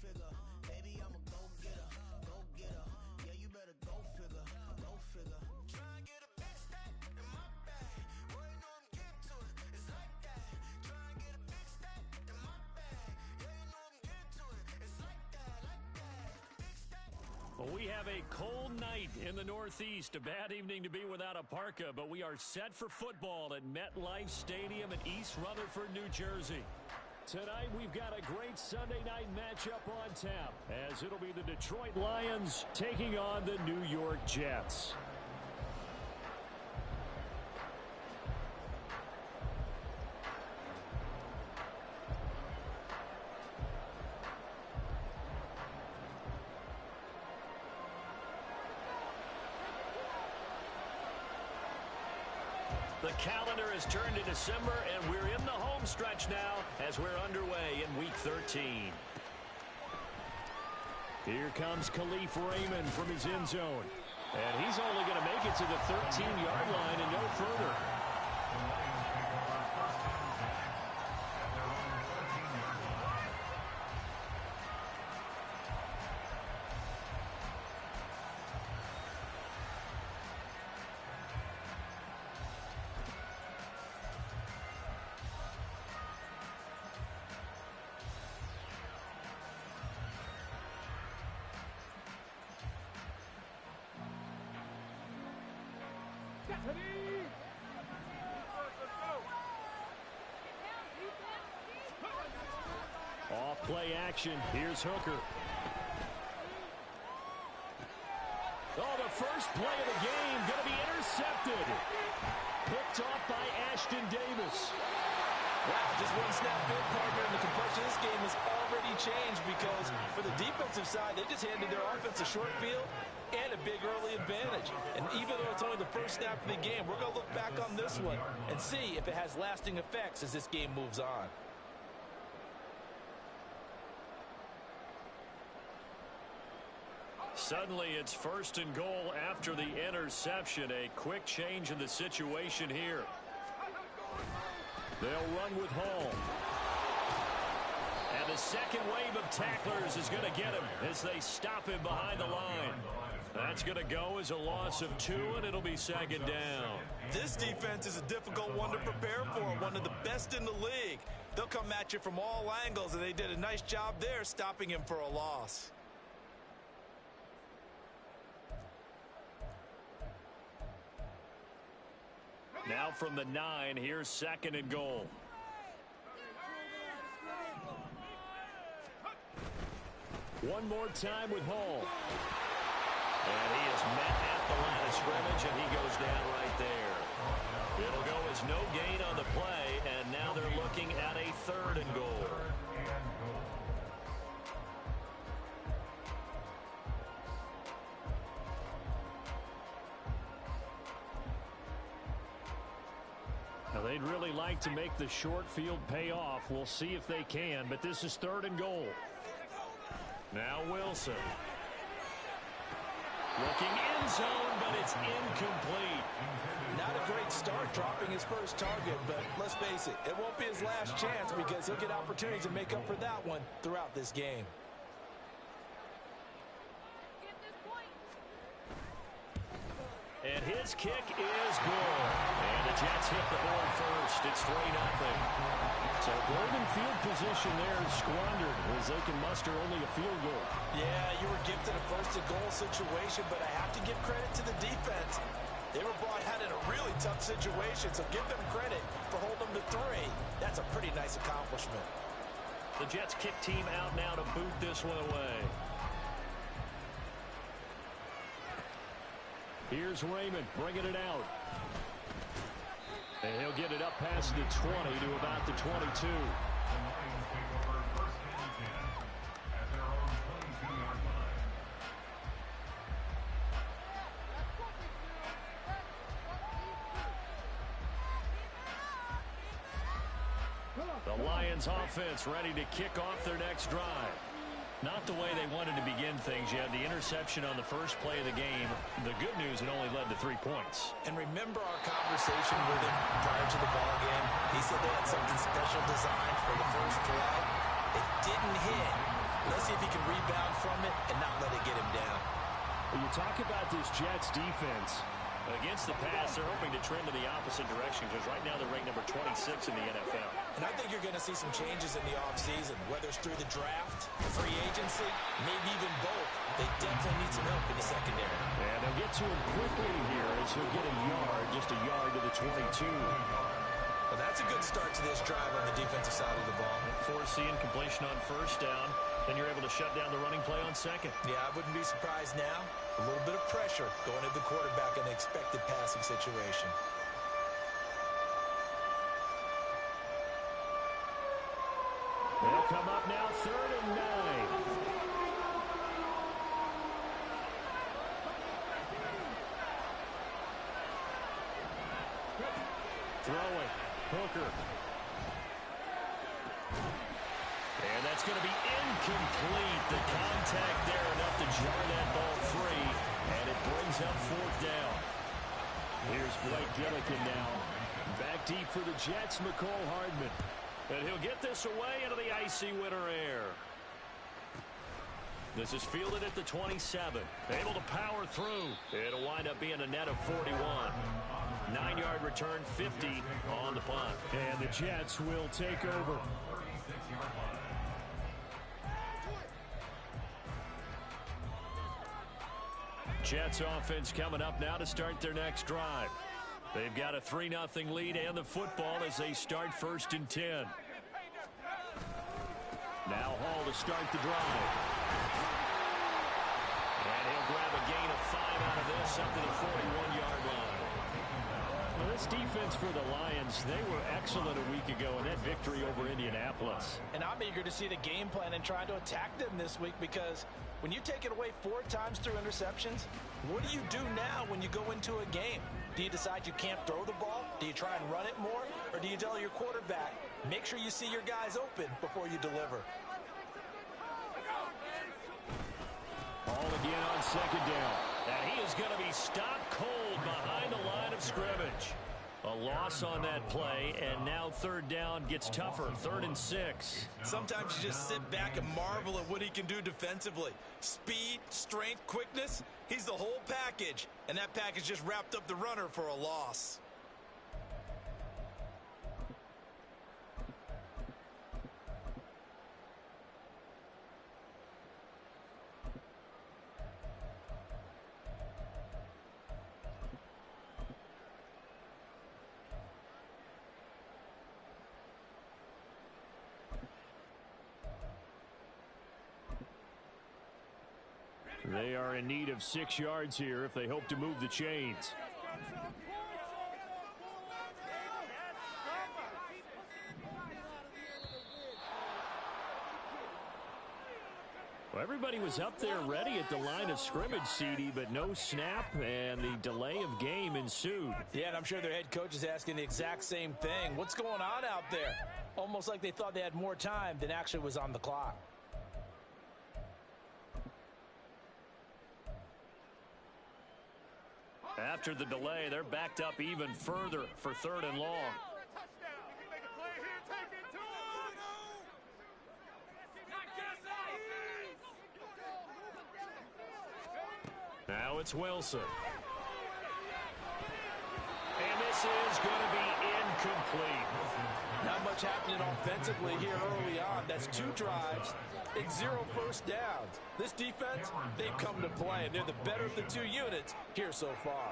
figure. Baby, I'm a go-getter, go-getter. Yeah, you better go figure, go figure. Try and get a big stack in my bag. Boy, you know I'm getting to it. It's like that. Try and get a big stack in my bag. Yeah, you know I'm getting to it. It's like that, like that. Big stack. Well, we have a cold night in the Northeast. A bad evening to be without a parka, but we are set for football at MetLife Stadium in East Rutherford, New Jersey. Tonight, we've got a great Sunday night matchup on tap, as it'll be the Detroit Lions taking on the New York Jets. The calendar has turned to December, and we're in the home stretch now as we're underway in Week 13. Here comes Khalif Raymond from his end zone. And he's only going to make it to the 13-yard line and no further. Off play action. Here's Hooker. Oh, the first play of the game going to be intercepted. Picked off by Ashton Davis. Wow, just one snap big, partner, and the complexion of this game has already changed because for the defensive side, they just handed their offense a short field and a big early advantage. And even though it's only the first snap of the game, we're going to look back on this one and see if it has lasting effects as this game moves on. Suddenly, it's 1st and goal after the interception. A quick change in the situation here. They'll run with Hall. And the second wave of tacklers is going to get him as they stop him behind the line. That's going to go as a loss of 2, and it'll be 2nd down. This defense is a difficult one to prepare for, one of the best in the league. They'll come at you from all angles, and they did a nice job there stopping him for a loss. Now from the 9, here's 2nd and goal. One more time with Hall. And he is met at the line of scrimmage, and he goes down right there. It'll go as no gain on the play, and now they're looking at a 3rd and goal. Now, they'd really like to make the short field pay off. We'll see if they can, but this is 3rd and goal. Now Wilson. Looking in zone, but it's incomplete. Not a great start dropping his first target, but let's face it, it won't be his last chance because he'll get opportunities to make up for that one throughout this game. And his kick is good. And the Jets hit the board first. It's 3-0. So golden field position there is squandered as they can muster only a field goal. Yeah, you were gifted a 1st and goal situation, but I have to give credit to the defense. They were brought out in a really tough situation, so give them credit for holding them to 3. That's a pretty nice accomplishment. The Jets kick team out now to boot this one away. Here's Raymond bringing it out. And he'll get it up past the 20 to about the 22. The Lions offense ready to kick off their next drive. Not the way they wanted to begin things yet. The interception on the first play of the game. The good news, it only led to 3 points. And remember our conversation with him prior to the ball game? He said they had something special designed for the first play. It didn't hit, Let's see if he can rebound from it and not let it get him down. When you talk about this Jets defense, against the pass, they're hoping to trend in the opposite direction because right now they're ranked number 26 in the NFL. And I think you're going to see some changes in the offseason, whether it's through the draft, free agency, maybe even both. They definitely need some help in the secondary. And they'll get to him quickly here as he'll get a yard, just a yard to the 22. Well, that's a good start to this drive on the defensive side of the ball. Forcing completion on first down. Then you're able to shut down the running play on second. Yeah, I wouldn't be surprised now. A little bit of pressure going at the quarterback in an expected passing situation. They'll come up now, 3rd and 9. Throwing. Hooker. And that's going to be incomplete. The contact there enough to jar that ball free. And it brings up 4th down. Here's Blake Gillikin now. Back deep for the Jets, McCole Hardman. And he'll get this away into the icy winter air. This is fielded at the 27. Able to power through. It'll wind up being a net of 41. 9-yard return, 50 on the punt. And the Jets will take over. Jets offense coming up now to start their next drive. They've got a 3-0 lead and the football as they start 1st and 10. Now Hall to start the drive. And he'll grab a gain of 5 out of this up to the 41-yard line. Well, this defense for the Lions, they were excellent a week ago in that victory over Indianapolis. And I'm eager to see the game plan and try to attack them this week because when you take it away 4 times through interceptions, what do you do now when you go into a game? Do you decide you can't throw the ball? Do you try and run it more? Or do you tell your quarterback, make sure you see your guys open before you deliver? Ball again on 2nd down. And he is going to be stopped cold behind the line of scrimmage. A loss on that play, and now 3rd down gets tougher, 3rd and 6. Sometimes you just sit back and marvel at what he can do defensively. Speed, strength, quickness, he's the whole package. And that package just wrapped up the runner for a loss. They are in need of 6 yards here if they hope to move the chains. Well, everybody was up there ready at the line of scrimmage, CD, but no snap, and the delay of game ensued. Yeah, and I'm sure their head coach is asking the exact same thing. What's going on out there? Almost like they thought they had more time than actually was on the clock. After the delay, they're backed up even further for 3rd and long. Now it's Wilson. And this is going to be incomplete. Not much happening offensively here early on. That's 2 drives. It's 0 first downs. This defense, they've come to play, and they're the better of the 2 units here so far.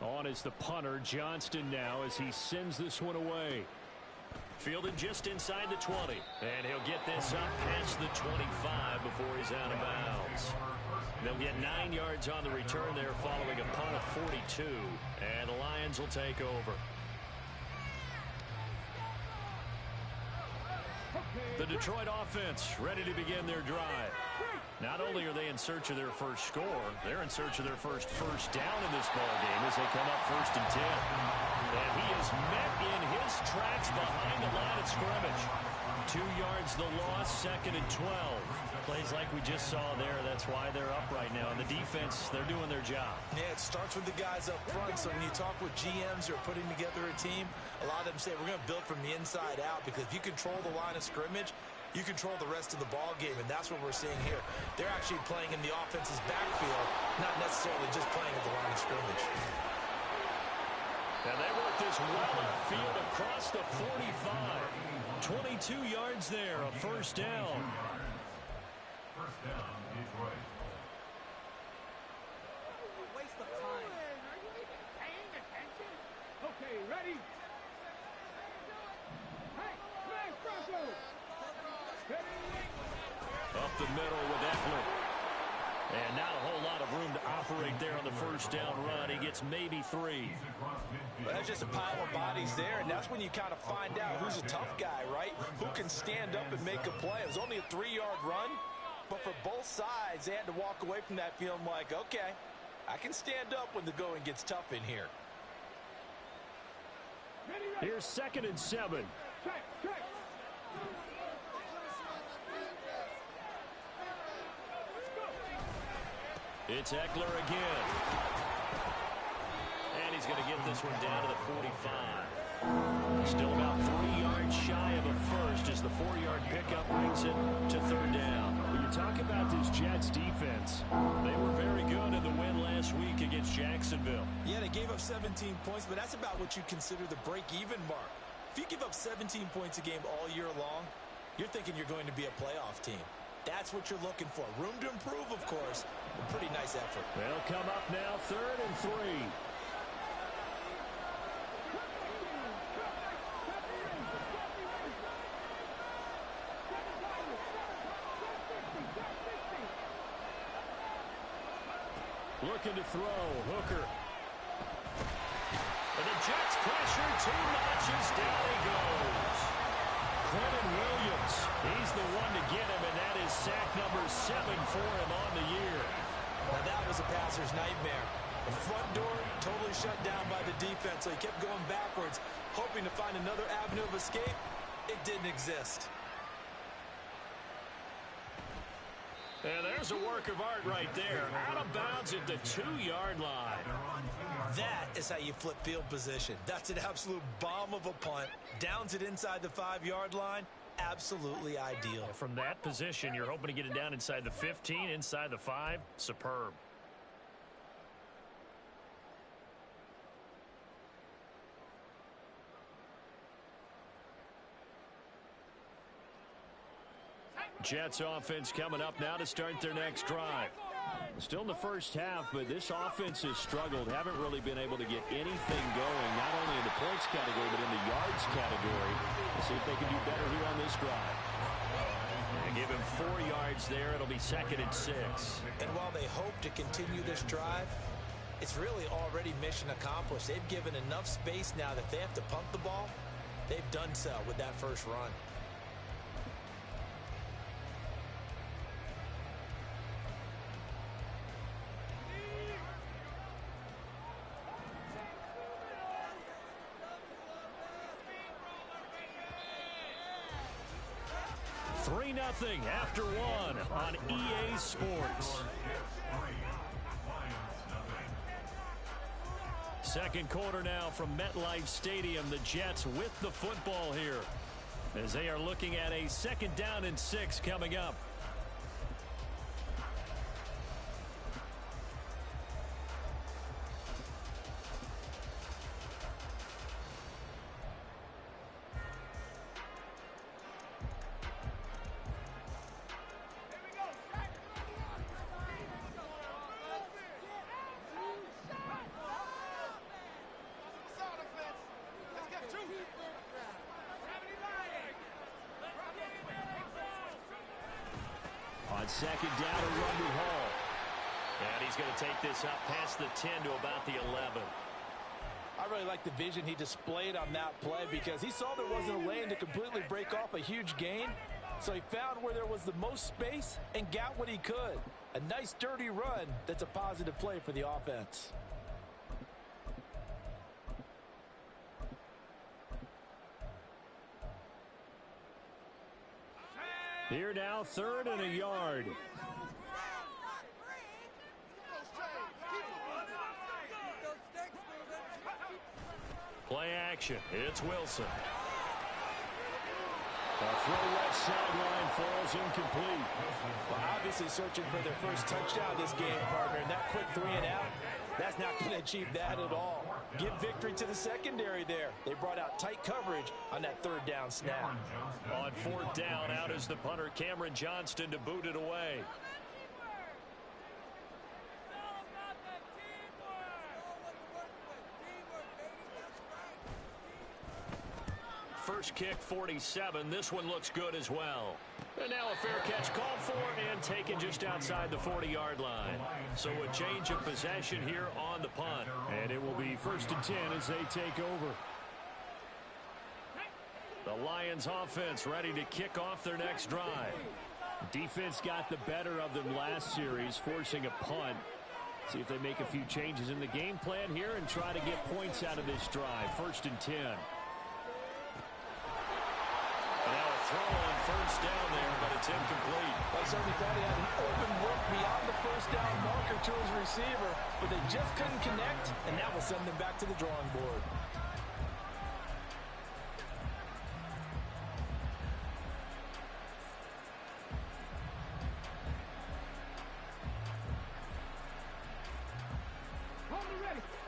On is the punter, Johnston now, as he sends this one away. Fielded just inside the 20. And he'll get this up past the 25 before he's out of bounds. They'll get 9 yards on the return there following a punt of 42. And the Lions will take over. The Detroit offense ready to begin their drive. Not only are they in search of their first score, they're in search of their first down in this ballgame as they come up 1st and 10. And he is met in his tracks behind the line of scrimmage. 2 yards the loss, 2nd and 12. Plays like we just saw there. That's why they're up right now. And the defense, they're doing their job. Yeah, it starts with the guys up front. So when you talk with GMs who are putting together a team, a lot of them say we're going to build from the inside out, because if you control the line of scrimmage, you control the rest of the ball game, and that's what we're seeing here. They're actually playing in the offense's backfield, not necessarily just playing at the line of scrimmage. And they work this well upfield across the 45. 22 yards there, a first down. First down, Detroit. Waste of time. Are you even paying attention? Okay, ready? Hey, smash Bronco! Up the middle with Eckler. And not a whole lot of room to operate there on the first down run. He gets maybe 3. But that's just a pile of bodies there, and that's when you kind of find out who's a tough guy, right? Who can stand up and make a play. It was only a 3-yard run, but for both sides, they had to walk away from that feeling like, okay, I can stand up when the going gets tough in here. Here's 2nd and 7. Check. It's Eckler again. And he's going to get this one down to the 45. Still about 3 yards shy of a first as the 4-yard pickup brings it to 3rd down. When you talk about this Jets defense, they were very good in the win last week against Jacksonville. Yeah, they gave up 17 points, but that's about what you consider the break-even mark. If you give up 17 points a game all year long, you're thinking you're going to be a playoff team. That's what you're looking for. Room to improve, of course. A pretty nice effort. They'll come up now, 3rd and 3. Looking to throw. Hooker. And the Jets pressure 2 notches. Down he goes. Quentin Williams. He's the one to get him, and that is sack number 7 for him on the year. Now that was a passer's nightmare. The front door totally shut down by the defense, so he kept going backwards, hoping to find another avenue of escape. It didn't exist. And there's a work of art right there. Out of bounds at the 2-yard line. That is how you flip field position. That's an absolute bomb of a punt. Downs it inside the 5-yard line. Absolutely ideal. From that position, you're hoping to get it down inside the 15, inside the 5. Superb. Jets offense coming up now to start their next drive. Still in the first half, but this offense has struggled. Haven't really been able to get anything going, not only in the points category, but in the yards category. We'll see if they can do better here on this drive. And give him 4 yards there. It'll be 2nd and 6. And while they hope to continue this drive, it's really already mission accomplished. They've given enough space now that they have to punt the ball. They've done so with that first run. Nothing after 1 on EA Sports. Second quarter now from MetLife Stadium. The Jets with the football here as they are looking at a 2nd down and 6 coming up. On 2nd down, a run to Hall. And he's going to take this up past the 10 to about the 11. I really like the vision he displayed on that play because he saw there wasn't a lane to completely break off a huge gain. So he found where there was the most space and got what he could. A nice dirty run that's a positive play for the offense. Here now, 3rd and a yard. Play action. It's Wilson. A throw left sideline falls incomplete. Well, obviously searching for their first touchdown this game, partner. And that quick 3 and out, that's not going to achieve that at all. Give victory to the secondary there. They brought out tight coverage on that 3rd down snap. On 4th down, out is the punter, Cameron Johnston, to boot it away. First kick, 47. This one looks good as well. And now a fair catch called for and taken just outside the 40-yard line. So a change of possession here on the punt. And it will be 1st and 10 as they take over. The Lions offense ready to kick off their next drive. Defense got the better of them last series, forcing a punt. See if they make a few changes in the game plan here and try to get points out of this drive. 1st and 10. Now a throw on 1st down there, but it's incomplete. I certainly thought he had an open look beyond the 1st down marker to his receiver, but they just couldn't connect, and that will send them back to the drawing board.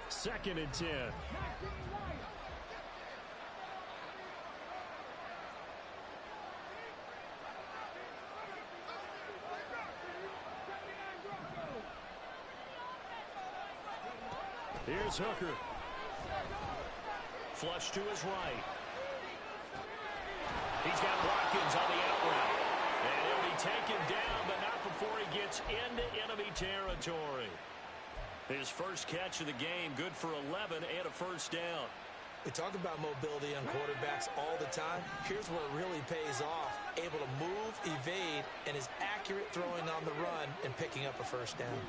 Second and 10. Here's Hooker. Flush to his right. He's got Watkins on the out route. And he'll be taken down, but not before he gets into enemy territory. His first catch of the game, good for 11 and a 1st down. We talk about mobility on quarterbacks all the time. Here's where it really pays off. Able to move, evade, and is accurate throwing on the run and picking up a 1st down.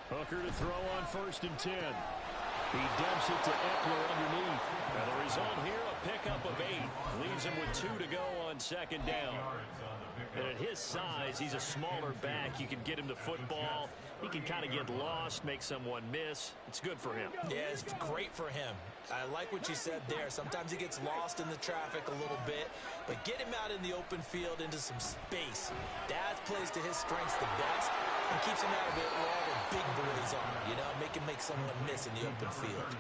Hooker to throw on 1st and 10. He dumps it to Eckler underneath. And the result here, a pickup of 8. Leaves him with 2 to go on 2nd down. And at his size, he's a smaller back. You can get him the football. He can kind of get lost, make someone miss. It's good for him. Yeah, it's great for him. I like what you said there. Sometimes he gets lost in the traffic a little bit, but get him out in the open field into some space. That plays to his strengths the best and keeps him out of it where all the big boys are, you know, make him make someone miss in the open field.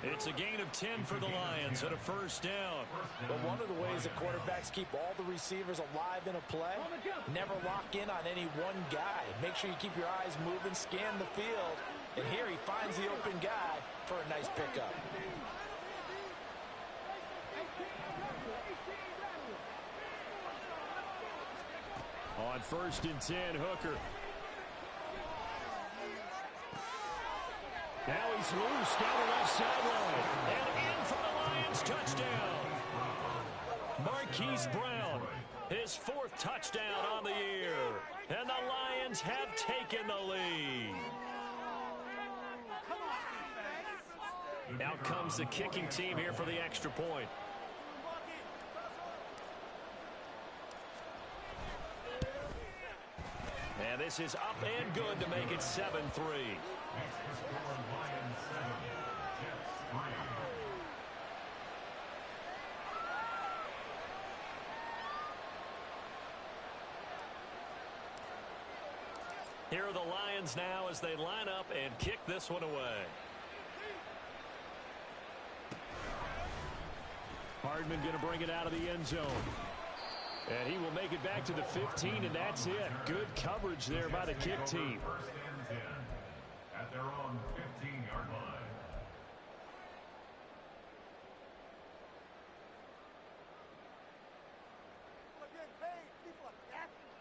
It's a gain of 10 for the Lions and a 1st down. But one of the ways that quarterbacks keep all the receivers alive in a play, never lock in on any one guy. Make sure you keep your eyes moving, scan the field, and here he finds the open guy for a nice pickup. On 1st and 10, Hooker. Now he's loose down the left sideline. And in for the Lions touchdown. Marquise Brown, his 4th touchdown on the year. And the Lions have taken the lead. Out comes the kicking team here for the extra point. And this is up and good to make it 7-3. Here are the Lions now as they line up and kick this one away. Hardman going to bring it out of the end zone. And he will make it back to the 15, and that's it. Good coverage there by the kick team. First and 10 at their own 15-yard line. People are getting paid. People are cashing.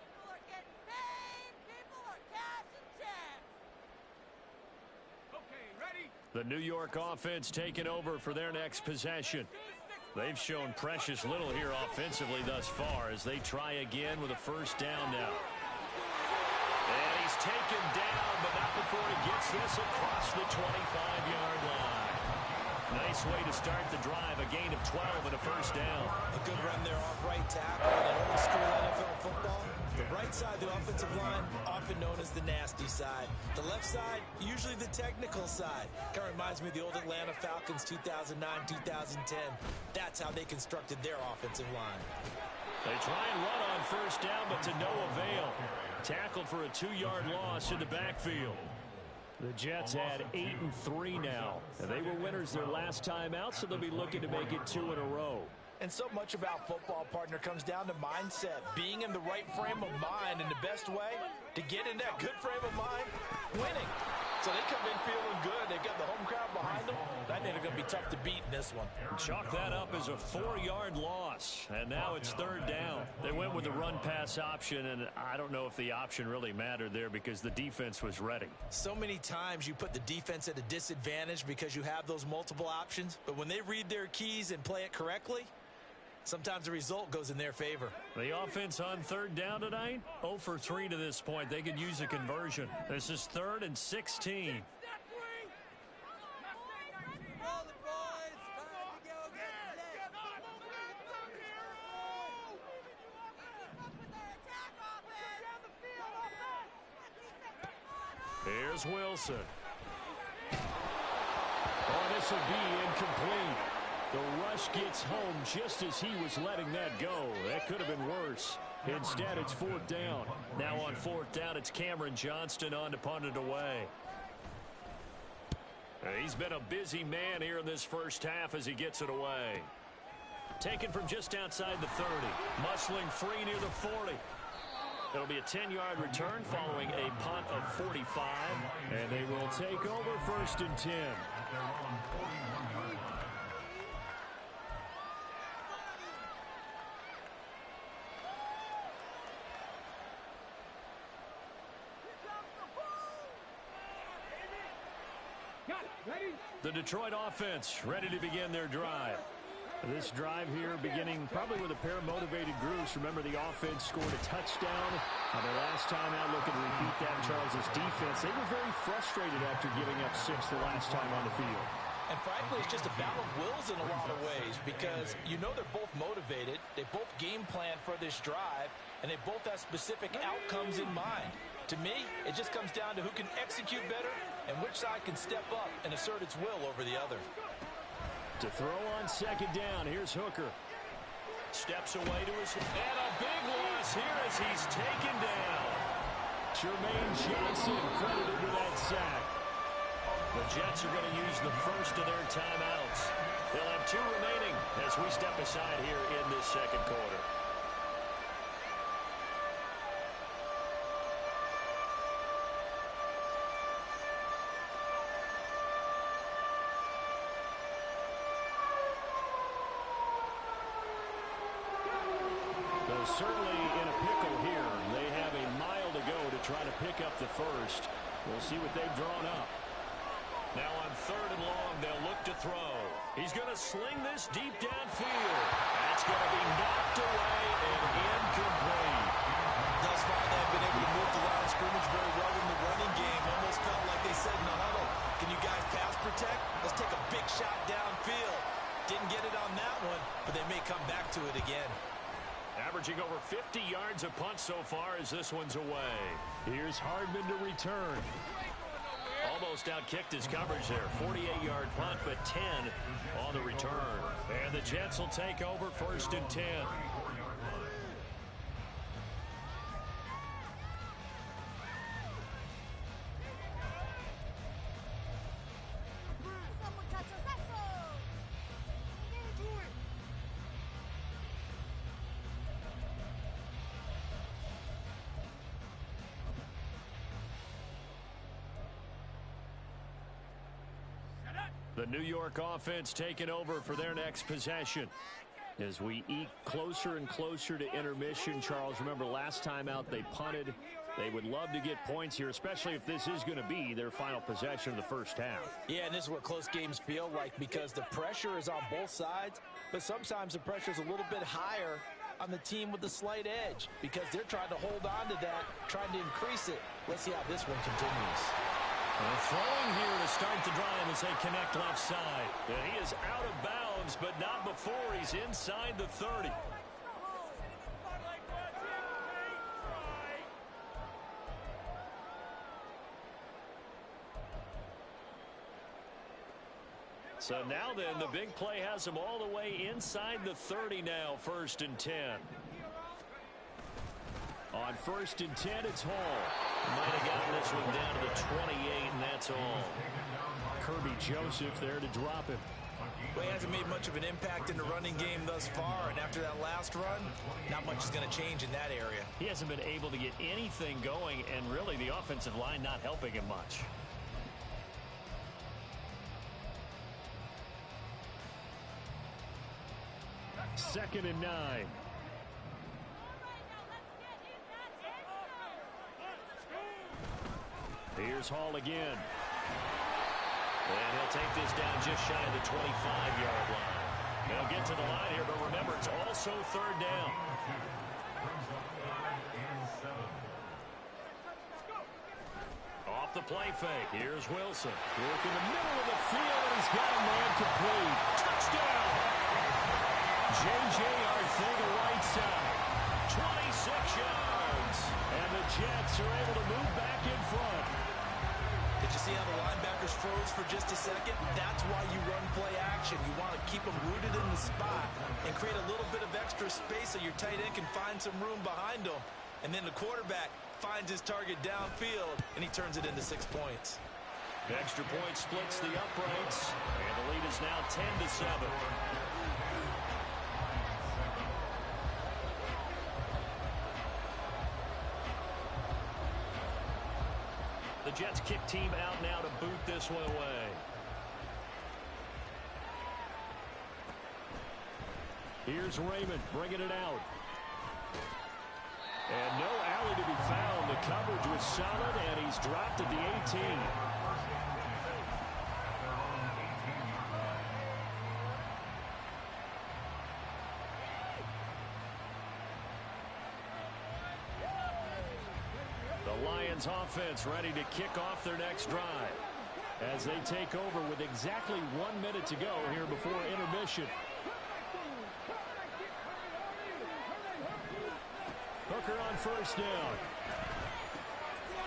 People are getting paid. People are cashing checks. Okay, ready? The New York offense taking over for their next possession. They've shown precious little here offensively thus far as they try again with a 1st down now. And he's taken down, but not before he gets this across the 25-yard line. Nice way to start the drive, a gain of 12 and a first down. A good run there off right tackle in old school NFL football. The right side of the offensive line, often known as the nasty side. The left side, usually the technical side. Kind of reminds me of the old Atlanta Falcons 2009, 2010. That's how they constructed their offensive line. They try and run on first down, but to no avail. Tackled for a 2-yard loss in the backfield. The Jets had 8-3 now. And they were winners their last time out, so they'll be looking to make it 2 in a row. And so much about football, partner, comes down to mindset. Being in the right frame of mind, and the best way to get in that good frame of mind, winning. So they come in feeling good. They've got the home crowd behind them. I think they're going to be tough to beat in this one. Chalk that up as a 4-yard loss. And now it's 3rd down. They went with the run-pass option, and I don't know if the option really mattered there because the defense was ready. So many times you put the defense at a disadvantage because you have those multiple options. But when they read their keys and play it correctly, sometimes the result goes in their favor. The offense on 3rd down tonight, 0 for 3 to this point. They could use a conversion. This is 3rd and 16. Here's Wilson. Oh, this will be incomplete. The rush gets home just as he was letting that go. That could have been worse. Instead, it's 4th down. Now on 4th down, it's Cameron Johnston on to punt it away. He's been a busy man here in this first half as he gets it away. Taken from just outside the 30. Muscling free near the 40. It'll be a 10-yard return following a punt of 45. And they will take over 1st and 10. The Detroit offense ready to begin their drive. This drive here beginning probably with a pair of motivated groups. Remember, the offense scored a touchdown. Their last time out, looking to repeat that. Charles' defense, they were very frustrated after giving up 6 the last time on the field. And frankly, it's just a battle of wills in a lot of ways because you know they're both motivated. They both game plan for this drive, and they both have specific outcomes in mind. To me, it just comes down to who can execute better and which side can step up and assert its will over the other. To throw on 2nd down, here's Hooker. Steps away to his, and a big loss here as he's taken down. Jermaine Johnson credited with that sack. The Jets are going to use the first of their timeouts. They'll have 2 remaining as we step aside here in this 2nd quarter. Certainly in a pickle here. They have a mile to go to try to pick up the first. We'll see what they've drawn up. Now on 3rd and long, they'll look to throw. He's going to sling this deep downfield. That's going to be knocked away and incomplete. Thus far, they've been able to move the line of scrimmage very well in the running game. Almost felt like they said in the huddle, can you guys pass protect? Let's take a big shot downfield. Didn't get it on that one, but they may come back to it again. Averaging over 50 yards a punt so far as this one's away. Here's Hardman to return. Almost outkicked his coverage there. 48-yard punt, but 10 on the return. And the Jets will take over 1st and 10. The New York offense taking over for their next possession. As we eke closer and closer to intermission, Charles, remember last time out they punted. They would love to get points here, especially if this is going to be their final possession of the first half. Yeah, and this is what close games feel like because the pressure is on both sides, but sometimes the pressure is a little bit higher on the team with the slight edge because they're trying to hold on to that, trying to increase it. Let's see how this one continues. And throwing here to start the drive as they connect left side. And he is out of bounds, but not before he's inside the 30. So now then, the big play has him all the way inside the 30 now, 1st and 10. On 1st and 10, it's Hall. Might have gotten this one down to the 28, and that's all. Kirby Joseph there to drop him. Well, he hasn't made much of an impact in the running game thus far, and after that last run, not much is going to change in that area. He hasn't been able to get anything going, and really the offensive line not helping him much. Second and 9. Here's Hall again. And he'll take this down just shy of the 25-yard line. They'll get to the line here, but remember, it's also 3rd down. Off the play fake. Here's Wilson. Work in the middle of the field, and he's got a man complete. Touchdown! J.J. Arthur, right side. 26 yards. And the Jets are able to move back in front. Did you see how the linebackers froze for just a second? That's why you run play action. You want to keep them rooted in the spot and create a little bit of extra space so your tight end can find some room behind them. And then the quarterback finds his target downfield, and he turns it into 6 points. The extra point splits the uprights, and the lead is now 10-7. The Jets kick team out now to boot this one away. Here's Raymond bringing it out. And no alley to be found. The coverage was solid, and he's dropped at the 18. The Lions offense ready to kick off their next drive as they take over with exactly 1 minute to go here before intermission. Hooker on 1st down.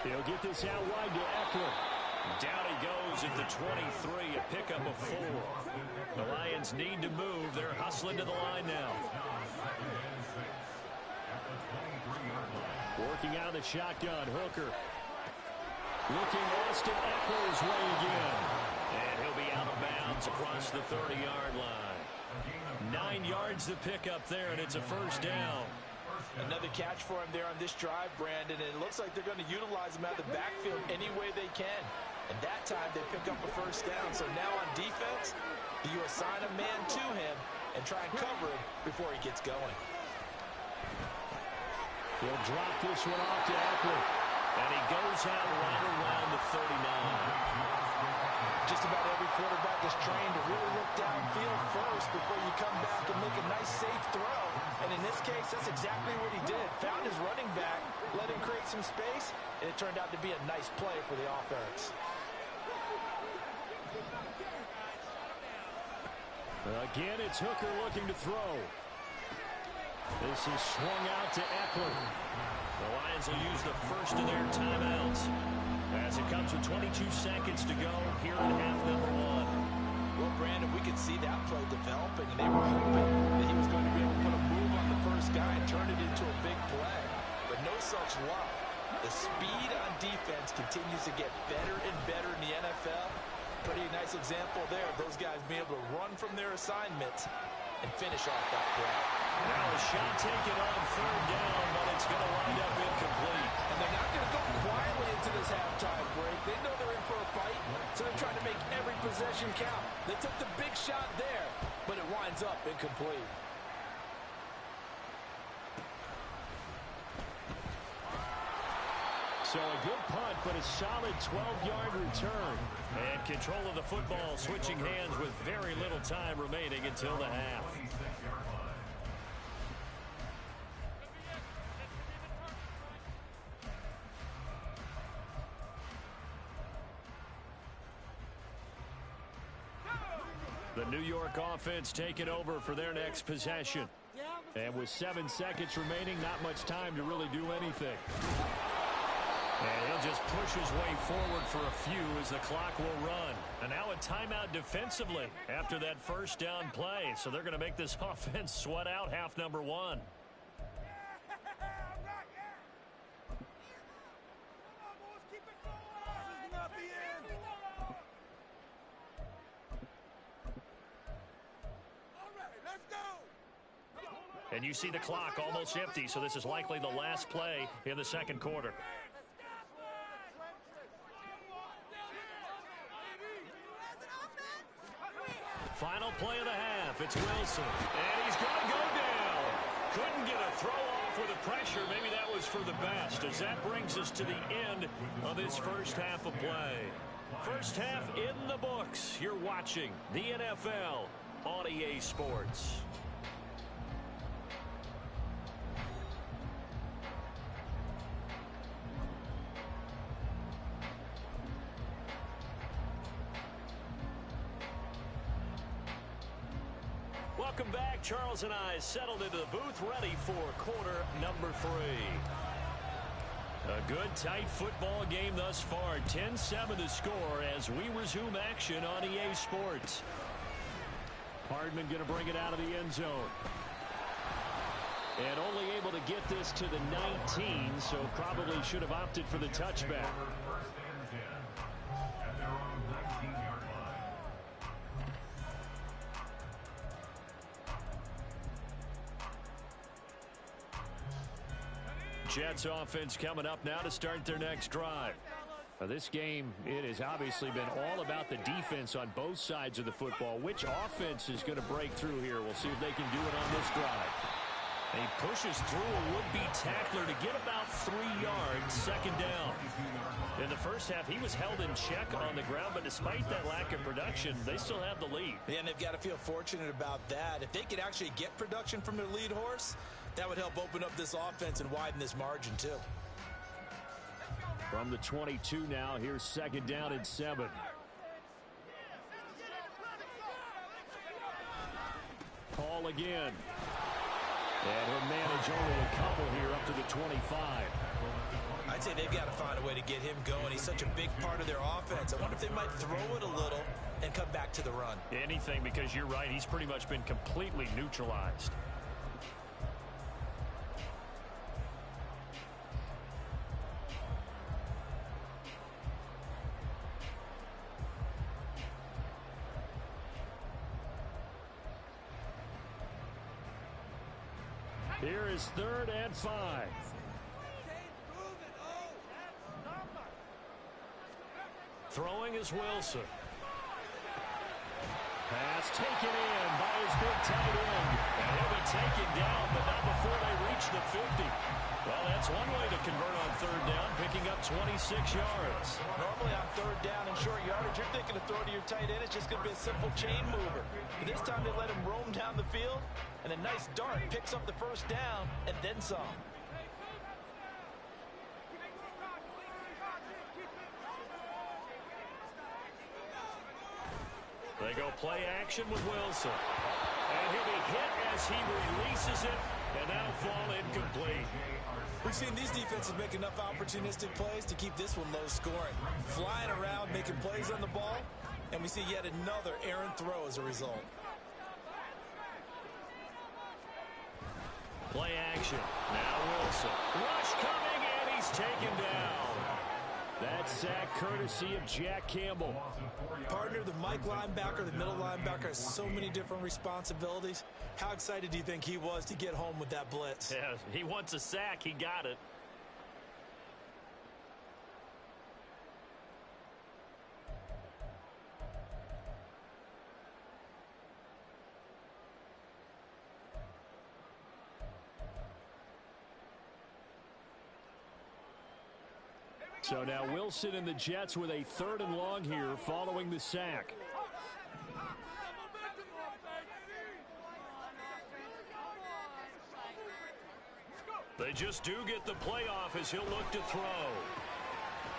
He'll get this out wide to Eckler. Down he goes at the 23, a pickup of 4. The Lions need to move. They're hustling to the line now. Working out of the shotgun, Hooker. Looking Austin Eckler's way again. And he'll be out of bounds across the 30-yard line. 9 yards to pick up there, and it's a 1st down. Another catch for him there on this drive, Brandon, and it looks like they're going to utilize him out of the backfield any way they can. And that time they pick up a 1st down. So now on defense, you assign a man to him and try and cover him before he gets going. He'll drop this one off to Eckler. And he goes out right around the 39. Just about every quarterback is trained to really look downfield first before you come back and make a nice, safe throw. And in this case, that's exactly what he did. Found his running back, let him create some space, and it turned out to be a nice play for the offense. Again, it's Hooker looking to throw. This is swung out to Eckler. The Lions will use the first of their timeouts as it comes with 22 seconds to go here in half number 1. Well, Brandon, we could see that play developing, and they were hoping that he was going to be able to put a move on the first guy and turn it into a big play. But no such luck. The speed on defense continues to get better and better in the NFL. Pretty nice example there of those guys being able to run from their assignments and finish off that play. Now a shot taken on 3rd down, but it's going to wind up incomplete. And they're not going to go quietly into this halftime break. They know they're in for a fight, so they're trying to make every possession count. They took the big shot there, but it winds up incomplete. So a good punt, but a solid 12-yard return. And control of the football switching hands with very little time remaining until the half. The New York offense taking over for their next possession. And with 7 seconds remaining, not much time to really do anything. And he'll just push his way forward for a few as the clock will run. And now a timeout defensively after that first down play. So they're going to make this offense sweat out half number one. And you see the clock almost empty, so this is likely the last play in the second quarter. Final play of the half. It's Wilson. And he's going to go down. Couldn't get a throw off with the pressure. Maybe that was for the best, as that brings us to the end of this first half of play. First half in the books. You're watching the NFL on EA Sports. Welcome back. Charles and I settled into the booth, ready for quarter number 3. A good, tight football game thus far. 10-7 to score as we resume action on EA Sports. Hardman going to bring it out of the end zone. And only able to get this to the 19, so probably should have opted for the touchback. Jets offense coming up now to start their next drive. This game, it has obviously been all about the defense on both sides of the football. Which offense is going to break through here? We'll see if they can do it on this drive. And he pushes through a would-be tackler to get about 3 yards, second down. In the first half, he was held in check on the ground, but despite that lack of production, they still have the lead. Yeah, and they've got to feel fortunate about that. If they could actually get production from their lead horse, that would help open up this offense and widen this margin, too. From the 22 now, here's second down and 7. Paul again. And he'll manage only a couple here up to the 25. I'd say they've got to find a way to get him going. He's such a big part of their offense. I wonder if they might throw it a little and come back to the run. Anything, because you're right. He's pretty much been completely neutralized. Here is 3rd and 5. Throwing is Wilson. Pass taken in by his big tight end. And he'll be taken down, but not before they reach the 50. Well, that's one way to convert on 3rd down, picking up 26 yards. Normally on 3rd down and short yardage, you're thinking to throw to your tight end. It's just going to be a simple chain mover. But this time they let him roam down the field, and a nice dart picks up the first down and then some. They go play action with Wilson. And he'll be hit as he releases it, and that'll fall incomplete. We've seen these defenses make enough opportunistic plays to keep this one low scoring. Flying around, making plays on the ball, and we see yet another errant throw as a result. Play action. Now Wilson. Rush coming, and he's taken down. That sack courtesy of Jack Campbell. Partner, the Mike linebacker, the middle linebacker has so many different responsibilities. How excited do you think he was to get home with that blitz? Yeah, he wants a sack. He got it. So now Wilson and the Jets with a 3rd and long here following the sack. They just do get the playoff as he'll look to throw.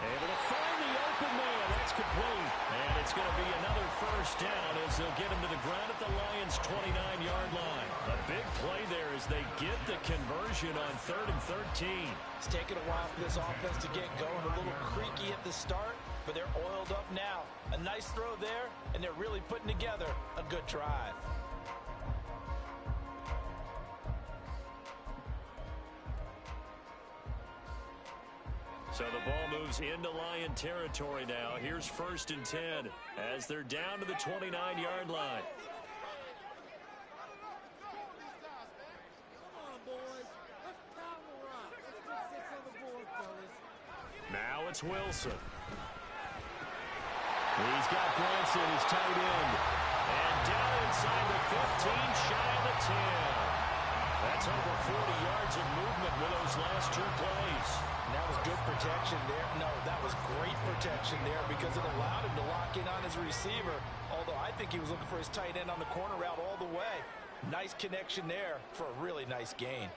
Able to find the open man. That's complete. And it's going to be another first down as they'll get him to the ground at the Lions' 29-yard line. A big play there as they get the conversion on 3rd and 13. It's taken a while for this offense to get going. A little creaky at the start, but they're oiled up now. A nice throw there, and they're really putting together a good drive. So the ball moves into Lion territory now. Here's 1st and 10 as they're down to the 29-yard line. Now it's Wilson. He's got Granson, his tight end. And down inside the 15, shy of the 10. That's over 40 yards of movement with those last 2 plays. And that was good protection there. No, that was great protection there because it allowed him to lock in on his receiver. Although I think he was looking for his tight end on the corner route all the way. Nice connection there for a really nice gain.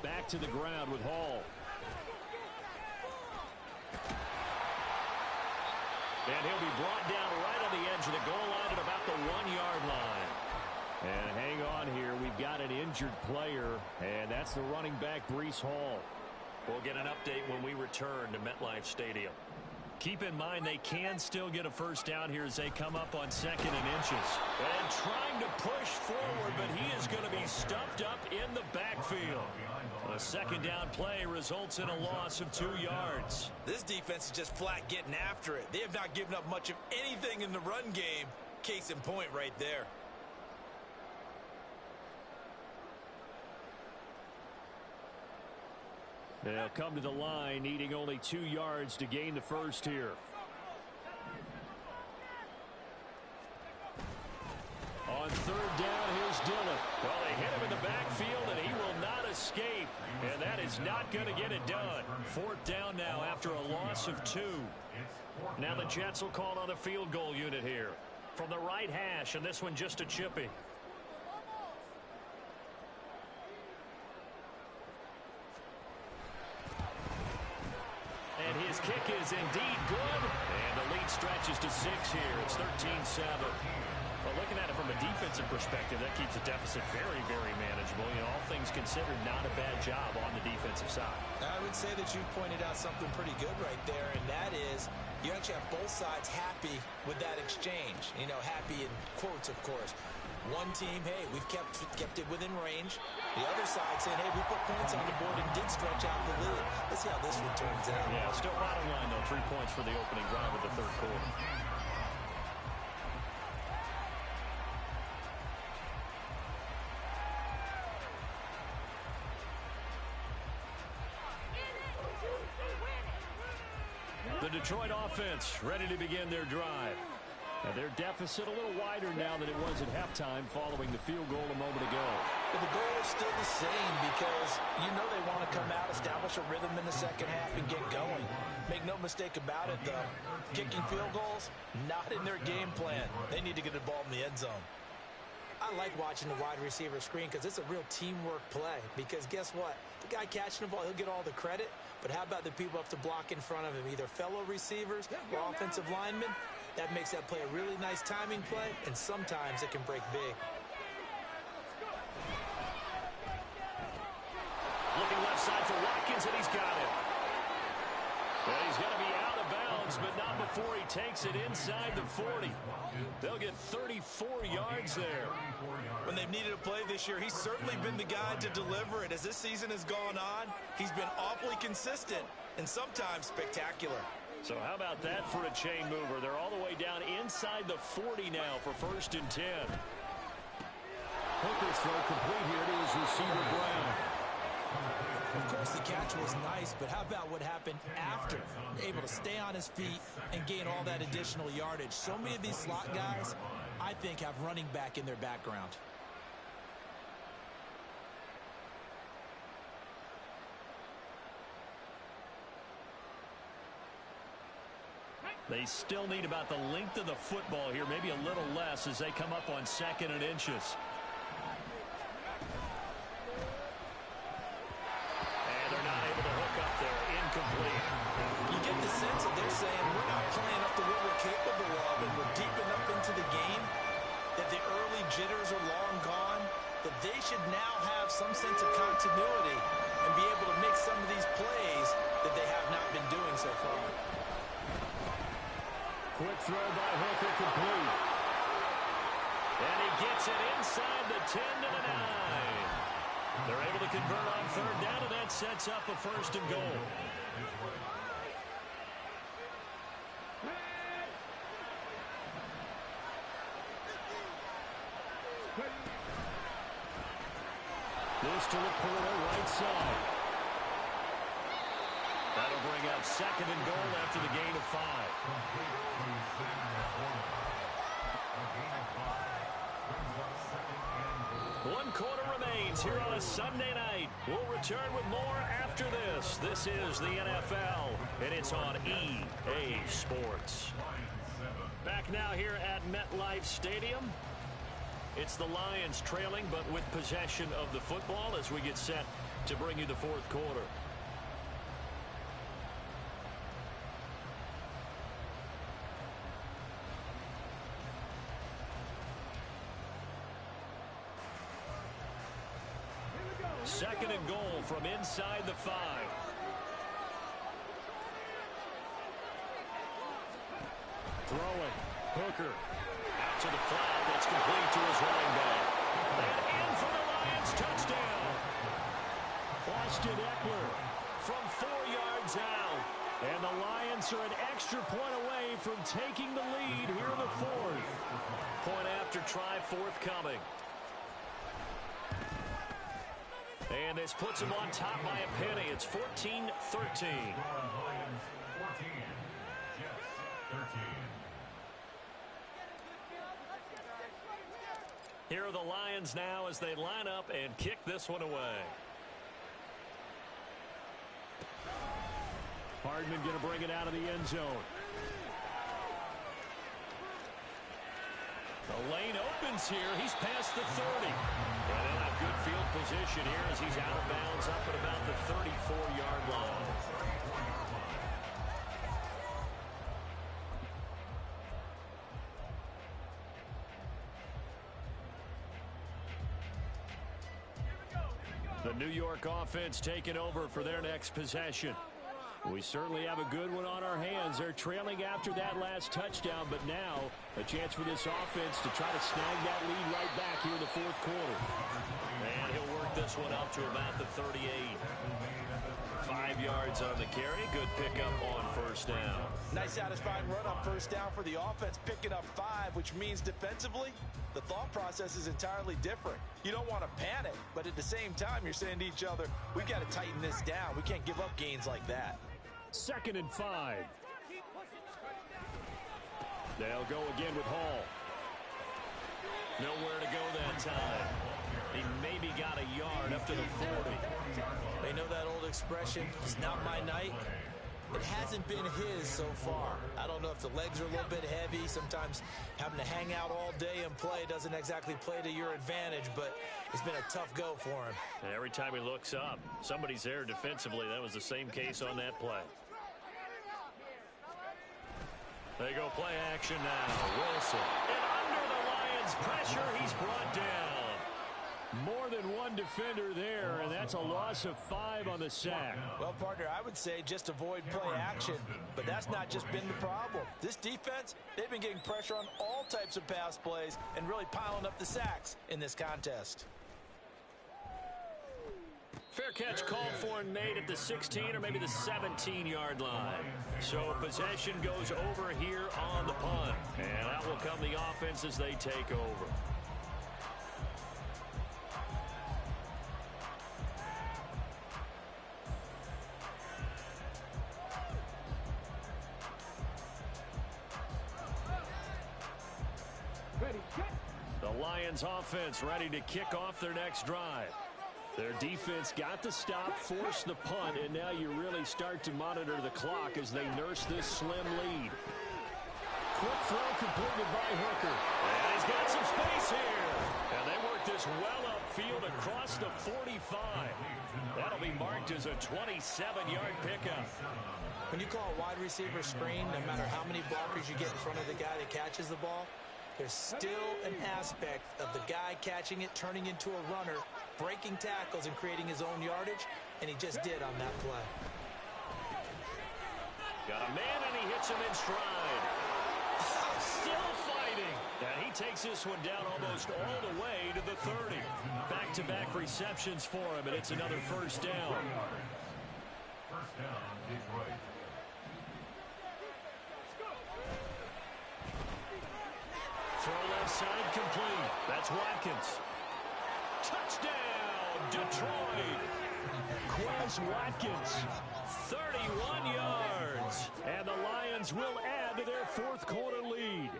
Back to the ground with Hall. And he'll be brought down right on the edge of the goal line at about the 1-yard line. And hang on here. We've got an injured player, and that's the running back, Breece Hall. We'll get an update when we return to MetLife Stadium. Keep in mind they can still get a first down here as they come up on 2nd and inches. And trying to push forward, but he is going to be stuffed up in the backfield. A 2nd down play results in a loss of 2 yards. This defense is just flat getting after it. They have not given up much of anything in the run game. Case in point right there. They'll come to the line, needing only 2 yards to gain the first here. On 3rd down, here's Dillon. Well, they hit him in the backfield, and he will not escape. And that is not going to get it done. 4th down now after a loss of 2. Now the Jets will call on the field goal unit here. From the right hash, and this one just a chippy. And his kick is indeed good. And the lead stretches to 6 here. It's 13-7. Well, looking at it from a defensive perspective, that keeps the deficit very, very manageable. You know, all things considered, not a bad job on the defensive side. I would say that you've pointed out something pretty good right there, and that is you actually have both sides happy with that exchange. You know, happy in quotes, of course. One team, hey, we've kept it within range. The other side saying, hey, we put points on the board and did stretch out the lead. Let's see how this one turns out. Yeah, still bottom line, though. 3 points for the opening drive of the 3rd quarter. The Detroit offense ready to begin their drive. Now their deficit a little wider now than it was at halftime following the field goal a moment ago. But the goal is still the same because you know they want to come out, establish a rhythm in the 2nd half, and get going. Make no mistake about it, though. Kicking field goals, not in their game plan. They need to get the ball in the end zone. I like watching the wide receiver screen because it's a real teamwork play. Because guess what? The guy catching the ball, he'll get all the credit. But how about the people have to block in front of him, either fellow receivers or offensive linemen? That makes that play a really nice timing play, and sometimes it can break big. Looking left side for Watkins, and he's got it. Well, he's going to be out of bounds, but not before he takes it inside the 40. They'll get 34 yards there. When they've needed a play this year, he's certainly been the guy to deliver it. As this season has gone on, he's been awfully consistent and sometimes spectacular. So how about that for a chain mover? They're all the way down inside the 40 now for 1st and 10. Hooker's throw complete here to his receiver, Brown. Of course, the catch was nice, but how about what happened after? Able to stay on his feet and gain all that additional yardage. So many of these slot guys, I think, have running back in their background. They still need about the length of the football here, maybe a little less as they come up on 2nd and inches. now have some sense of continuity and be able to make some of these plays that they have not been doing so far. Quick throw by Hooker, complete. And he gets it inside the 10 to the 9. They're able to convert on third down, and that sets up a first and goal. This to Laporta, right side. That'll bring up second and goal after the gain of 5. One quarter remains here on a Sunday night. We'll return with more after this. This is the NFL, and it's on EA Sports. Back now here at MetLife Stadium. It's the Lions trailing, but with possession of the football as we get set to bring you the fourth quarter. Second and goal from inside the 5. Throwing. Hooker. Out to the flat. That's complete to his running back. And in for the Lions touchdown. Austin Eckler from 4 yards out. And the Lions are an extra point away from taking the lead here in the fourth. Point after try forthcoming. And this puts them on top by a penny. It's 14-13. Here are the Lions now as they line up and kick this one away. Hardman going to bring it out of the end zone. The lane opens here. He's past the 30. And they'll have good field position here as he's out of bounds up at about the 34-yard line. The New York offense taking over for their next possession. We certainly have a good one on our hands. They're trailing after that last touchdown, but now a chance for this offense to try to snag that lead right back here in the fourth quarter. And he'll work this one up to about the 38. 5 yards on the carry. Good pickup on first down. Nice satisfying run on first down for the offense, picking up 5, which means defensively, the thought process is entirely different. You don't want to panic, but at the same time, you're saying to each other, we've got to tighten this down. We can't give up gains like that. Second and 5. They'll go again with Hall. Nowhere to go that time. He maybe got a yard up to the 40. They know that old expression, it's not my night. It hasn't been his so far. I don't know if the legs are a little bit heavy. Sometimes having to hang out all day and play doesn't exactly play to your advantage, but it's been a tough go for him. And every time he looks up, somebody's there defensively. That was the same case on that play. They go play action now. Wilson. And under the Lions' pressure, he's brought down. More than one defender there, and that's a loss of 5 on the sack. Well, partner, I would say just avoid play action, but that's not just been the problem. This defense, they've been getting pressure on all types of pass plays and really piling up the sacks in this contest. Fair catch called for Nate at the 16 or maybe the 17-yard line. So possession goes over here on the punt, and that will come the offense as they take over. The Lions offense ready to kick off their next drive. Their defense got the stop, forced the punt, and now you really start to monitor the clock as they nurse this slim lead. Quick throw completed by Hooker. And he's got some space here. And they work this well upfield across the 45. That'll be marked as a 27-yard pickup. When you call a wide receiver screen, no matter how many blockers you get in front of the guy that catches the ball, there's still an aspect of the guy catching it turning into a runner breaking tackles and creating his own yardage, and he just did on that play. Got a man, and he hits him in stride. Still fighting. And he takes this one down almost all the way to the 30. Back-to-back receptions for him, and it's another first down. First down, Detroit. Throw left side complete. That's Watkins. Touchdown, Detroit. Quez Watkins, 31 yards. And the Lions will add to their fourth quarter lead.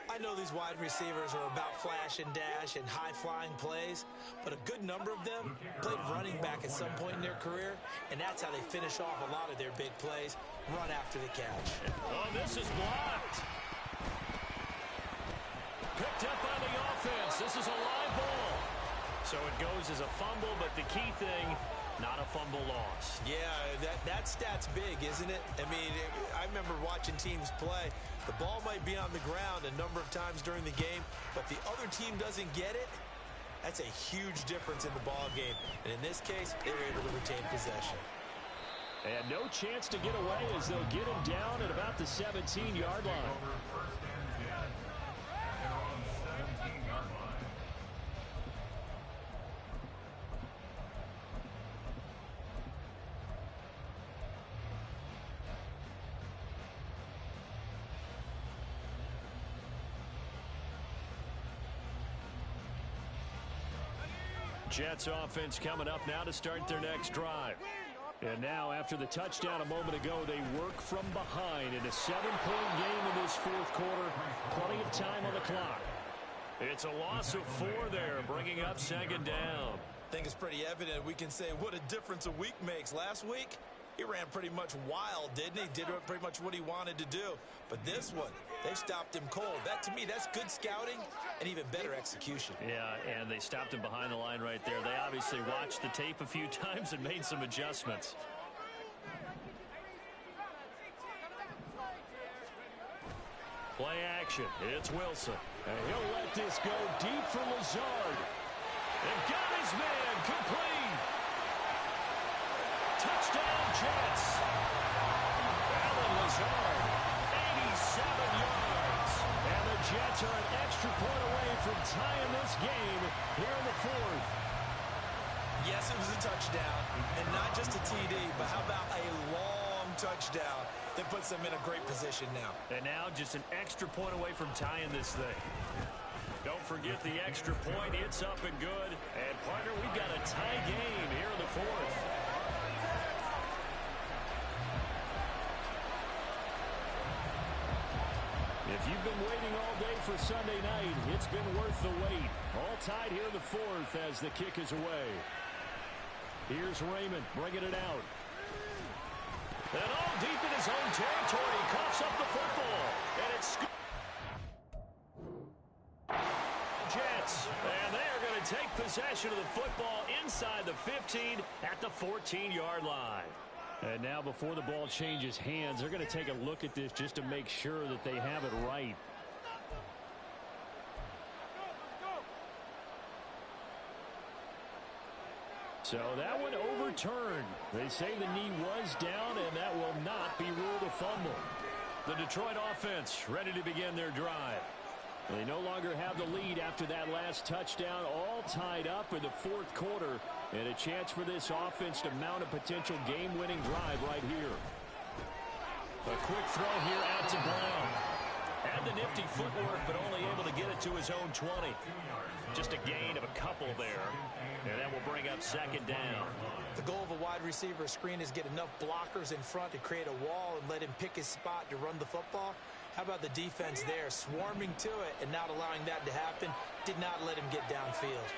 I know these wide receivers are about flash and dash and high-flying plays, but a good number of them played running back at some point in their career, and that's how they finish off a lot of their big plays, run after the catch. Oh, this is blocked. Picked up on the offense. This is a live ball. So it goes as a fumble, but the key thing, not a fumble loss. Yeah, that stat's big, isn't it? I mean, I remember watching teams play. The ball might be on the ground a number of times during the game, but the other team doesn't get it. That's a huge difference in the ball game. And in this case, they were able to retain possession. And no chance to get away as they'll get him down at about the 17-yard line. First and 10 at their own 17-yard line. Jets offense coming up now to start their next drive. And now, after the touchdown a moment ago, they work from behind in a 7-point game in this fourth quarter. Plenty of time on the clock. It's a loss of 4 there, bringing up second down. I think it's pretty evident. We can say what a difference a week makes. Last week, he ran pretty much wild, didn't he? Did pretty much what he wanted to do. But this one, they stopped him cold. That, to me, that's good scouting and even better execution. Yeah, and they stopped him behind the line right there. They obviously watched the tape a few times and made some adjustments. Play action. It's Wilson. And he'll let this go deep for Lazard. And got his man complete. Touchdown, Jets. Alan Lazard, 87 yards. And the Jets are an extra point away from tying this game here in the fourth. Yes, it was a touchdown, and not just a TD, but how about a long touchdown that puts them in a great position now. And now just an extra point away from tying this thing. Don't forget the extra point. It's up and good. And, partner, we've got a tie game here in the fourth. If you've been waiting all day for Sunday night, it's been worth the wait. All tied here in the fourth as the kick is away. Here's Raymond bringing it out. And all deep in his own territory, he coughs up the football. And it's Jets. And they are going to take possession of the football inside the 15 at the 14-yard line. And now before the ball changes hands, they're going to take a look at this just to make sure that they have it right. So that one overturned. They say the knee was down, and that will not be ruled a fumble. The Detroit offense ready to begin their drive. They no longer have the lead after that last touchdown, all tied up in the fourth quarter, and a chance for this offense to mount a potential game-winning drive right here. A quick throw here out to Brown. Had the nifty footwork, but only able to get it to his own 20. Just a gain of a couple there, and that will bring up second down. The goal of a wide receiver screen is get enough blockers in front to create a wall and let him pick his spot to run the football. How about the defense there, swarming to it and not allowing that to happen? Did not let him get downfield.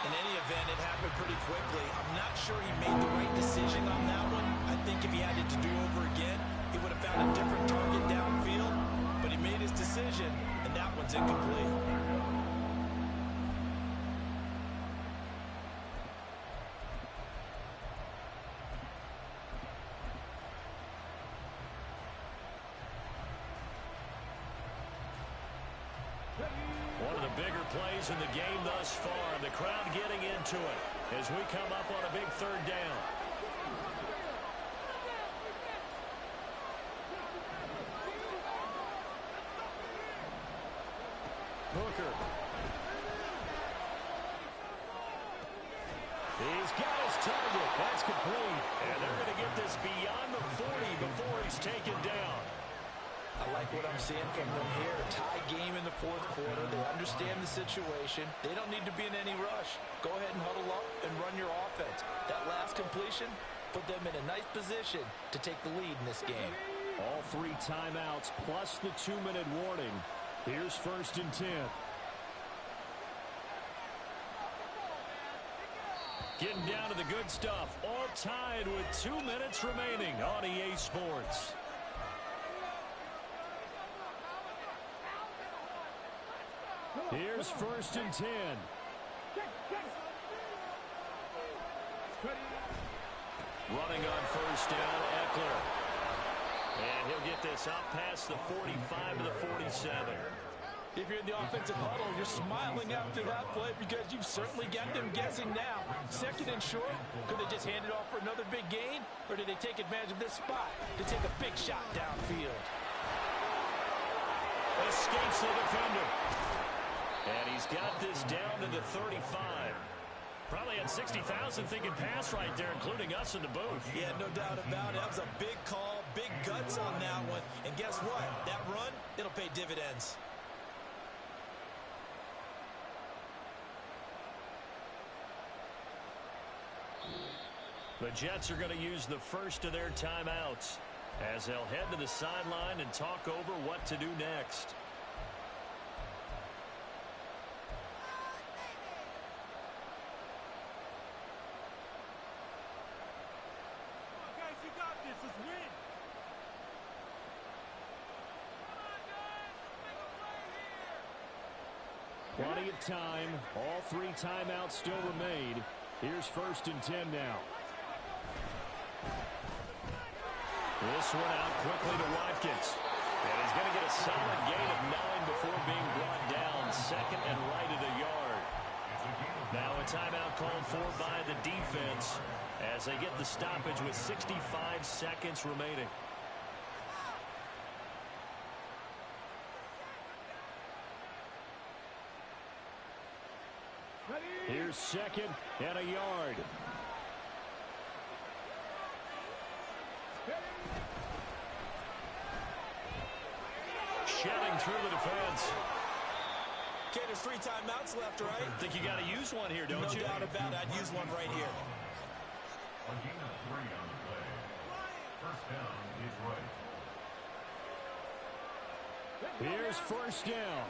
In any event, it happened pretty quickly. I'm not sure he made the right decision on that one. I think if he had it to do over again, he would have found a different target downfield. But he made his decision, and that one's incomplete. bigger plays in the game thus far. The crowd getting into it as we come up on a big third down. Hooker. He's got his target. That's complete. And they're going to get this beyond the 40 before he's taken down. I like what I'm seeing from them here. Tie game in the fourth quarter. They understand the situation. They don't need to be in any rush. Go ahead and huddle up and run your offense. That last completion put them in a nice position to take the lead in this game. All 3 timeouts plus the 2-minute warning. Here's 1st and 10. Getting down to the good stuff. All tied with 2 minutes remaining on EA Sports. Here's 1st and 10. Running on 1st down, Eckler. And he'll get this up past the 45 to the 47. If you're in the offensive huddle, you're smiling after that play because you've certainly got them guessing now. 2nd and short, could they just hand it off for another big gain? Or did they take advantage of this spot to take a big shot downfield? Escapes the defender. And he's got this down to the 35. Probably had 60,000 thinking pass right there, including us in the booth. Yeah, no doubt about it. That was a big call, big guts on that one. And guess what? That run, it'll pay dividends. The Jets are going to use the first of their timeouts as they'll head to the sideline and talk over what to do next. Plenty of time. All 3 timeouts still remain. Here's 1st and 10 now. This one out quickly to Watkins. And he's going to get a solid gain of 9 before being brought down. 2nd and right at a yard. Now a timeout called for by the defense as they get the stoppage with 65 seconds remaining. Here's 2nd and a yard. Shedding through the defense. Okay, there's 3 timeouts left, right? I think you got to use one here, don't you? No doubt about it. I'd use one right here. A gain of 3 on the play. 1st down is right. Here's 1st down.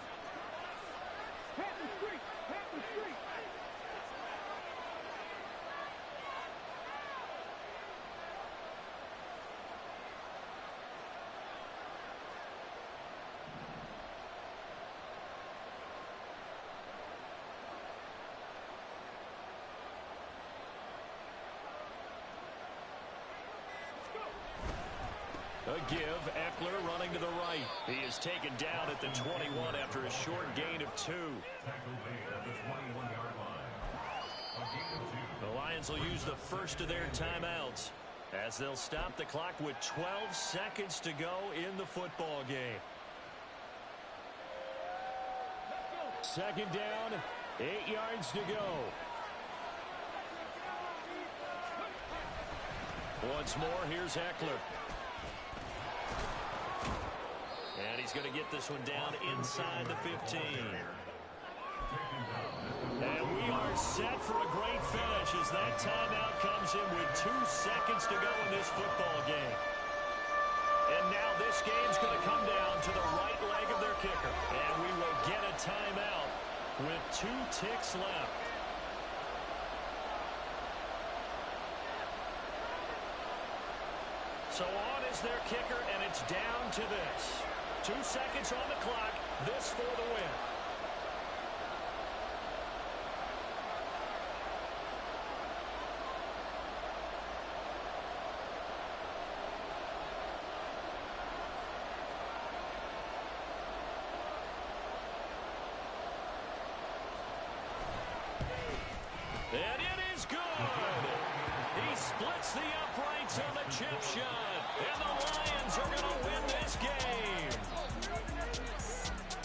A give, Eckler running to the right. He is taken down at the 21 after a short gain of 2. Tackled at the 21-yard line. A gain of 2. The Lions will use the first of their timeouts as they'll stop the clock with 12 seconds to go in the football game. 2nd down, 8 yards to go. Once more, here's Eckler. And he's going to get this one down inside the 15. And we are set for a great finish as that timeout comes in with 2 seconds to go in this football game. And now this game's going to come down to the right leg of their kicker. And we will get a timeout with 2 ticks left. So on is their kicker, and it's down to this. 2 seconds on the clock. This for the win. Looks on the chip shot. And the Lions are going to win this game.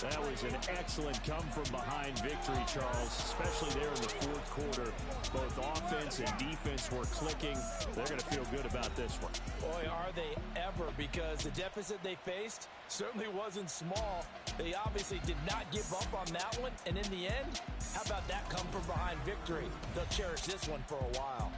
That was an excellent come-from-behind victory, Charles, especially there in the fourth quarter. Both offense and defense were clicking. They're going to feel good about this one. Boy, are they ever, because the deficit they faced certainly wasn't small. They obviously did not give up on that one, and in the end, how about that come-from-behind victory? They'll cherish this one for a while.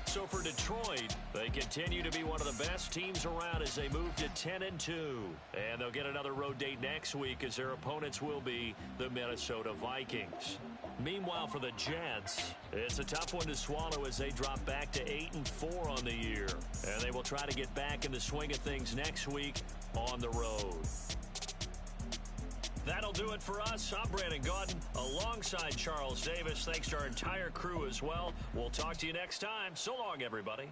So for Detroit, they continue to be one of the best teams around as they move to 10-2. And they'll get another road date next week as their opponents will be the Minnesota Vikings. Meanwhile, for the Jets, it's a tough one to swallow as they drop back to 8-4 on the year. And they will try to get back in the swing of things next week on the road. That'll do it for us. I'm Brandon Gaudin alongside Charles Davis. Thanks to our entire crew as well. We'll talk to you next time. So long, everybody.